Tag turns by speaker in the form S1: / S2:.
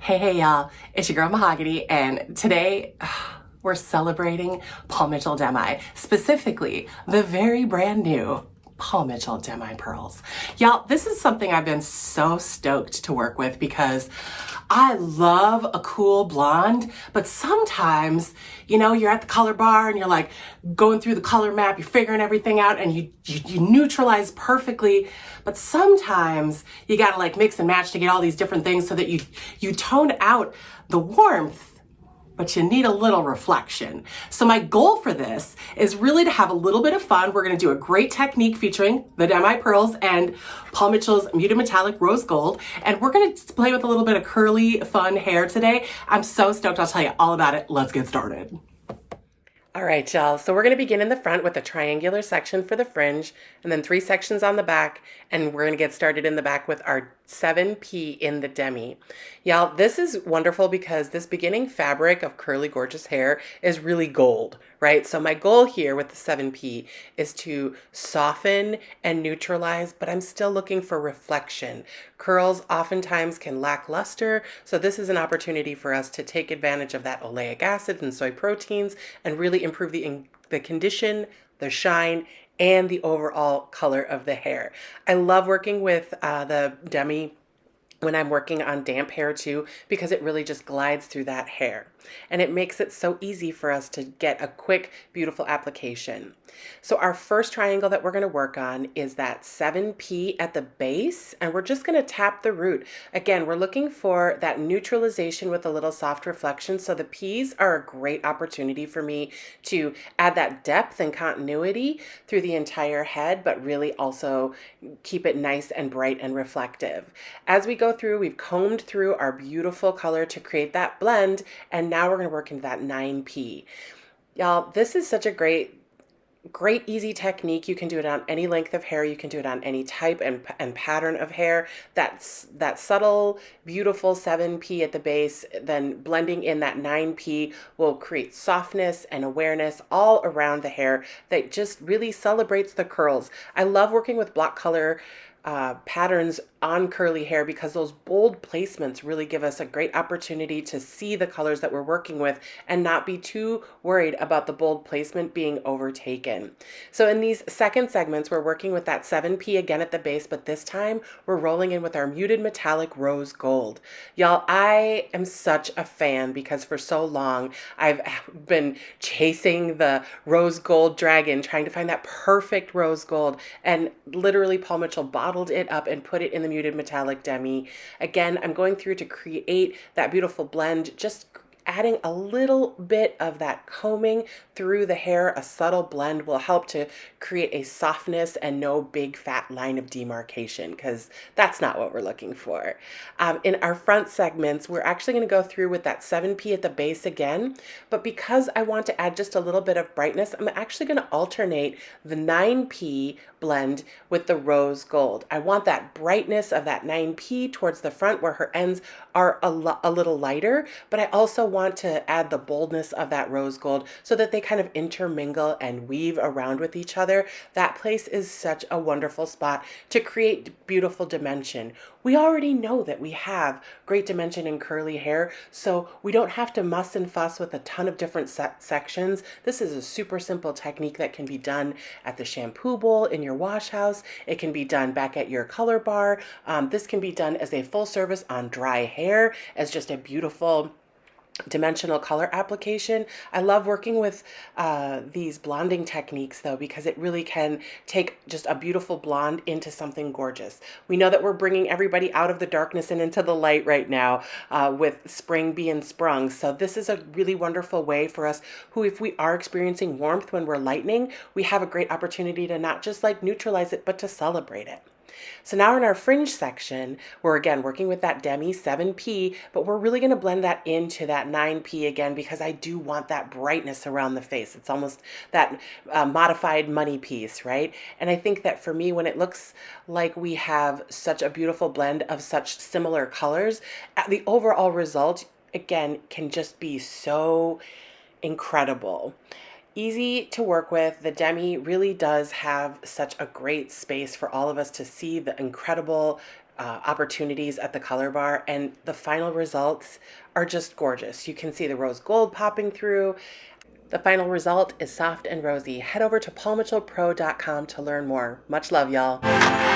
S1: Hey y'all, it's your girl Mahogany, and today we're celebrating Paul Mitchell Demi, specifically the very brand new Paul Mitchell Demi Pearls. Y'all, this is something I've been so stoked to work with because I love a cool blonde, but sometimes, you're at the color bar and you're like going through the color map, you're figuring everything out and you neutralize perfectly, but sometimes you gotta like mix and match to get all these different things so that you tone out the warmth, but you need a little reflection. So my goal for this is really to have a little bit of fun. We're gonna do a great technique featuring the Demi Pearls and Paul Mitchell's Muted Metallic Rose Gold. And we're gonna play with a little bit of curly, fun hair today. I'm so stoked, I'll tell you all about it. Let's get started. All right, y'all. So we're going to begin in the front with a triangular section for the fringe and then 3 sections on the back. And we're going to get started in the back with our 7P in the Demi. Y'all, this is wonderful because this beginning fabric of curly, gorgeous hair is really gold, right? So my goal here with the 7P is to soften and neutralize, but I'm still looking for reflection. Curls oftentimes can lack luster, so this is an opportunity for us to take advantage of that oleic acid and soy proteins and really improve the condition, the shine, and the overall color of the hair. I love working with the Demi when I'm working on damp hair too, because it really just glides through that hair. And it makes it so easy for us to get a quick, beautiful application. So our first triangle that we're going to work on is that 7P at the base, and we're just going to tap the root. Again, we're looking for that neutralization with a little soft reflection. So the P's are a great opportunity for me to add that depth and continuity through the entire head, but really also keep it nice and bright and reflective. As we go through, we've combed through our beautiful color to create that blend, and now we're going to work into that 9P. Y'all, this is such a great easy technique. You can do it on any length of hair. You can do it on any type and pattern of hair. That's that subtle, beautiful 7P at the base, then blending in that 9P will create softness and awareness all around the hair that just really celebrates the curls. I love working with block color patterns on curly hair because those bold placements really give us a great opportunity to see the colors that we're working with and not be too worried about the bold placement being overtaken. So in these second segments, we're working with that 7P again at the base, but this time we're rolling in with our Muted Metallic Rose Gold. Y'all, I am such a fan because for so long I've been chasing the rose gold dragon, trying to find that perfect rose gold, and literally Paul Mitchell bottled it up and put it in the Muted Metallic Demi. Again, I'm going through to create that beautiful blend, just adding a little bit of that combing through the hair. A subtle blend will help to create a softness and no big fat line of demarcation, because that's not what we're looking for. In our front segments, we're actually going to go through with that 7P at the base again, but because I want to add just a little bit of brightness, I'm actually going to alternate the 9P blend with the rose gold. I want that brightness of that 9P towards the front where her ends are a little lighter, but I also want to add the boldness of that rose gold so that they kind of intermingle and weave around with each other. That place is such a wonderful spot to create beautiful dimension. We already know that we have great dimension in curly hair, so we don't have to muss and fuss with a ton of different sections. This is a super simple technique that can be done at the shampoo bowl in your wash house. It can be done back at your color bar. This can be done as a full service on dry hair, as just a beautiful dimensional color application. I love working with these blonding techniques though, because it really can take just a beautiful blonde into something gorgeous. We know that we're bringing everybody out of the darkness and into the light right now with spring being sprung. So this is a really wonderful way for us who, if we are experiencing warmth when we're lightening, we have a great opportunity to not just like neutralize it, but to celebrate it. So now in our fringe section, we're again working with that Demi 7P, but we're really going to blend that into that 9P again because I do want that brightness around the face. It's almost that modified money piece, right? And I think that for me, when it looks like we have such a beautiful blend of such similar colors, the overall result, again, can just be so incredible. Easy to work with. The Demi really does have such a great space for all of us to see the incredible opportunities at the color bar, and the final results are just gorgeous. You can see the rose gold popping through. The final result is soft and rosy. Head over to paulmitchellpro.com to learn more. Much love, y'all.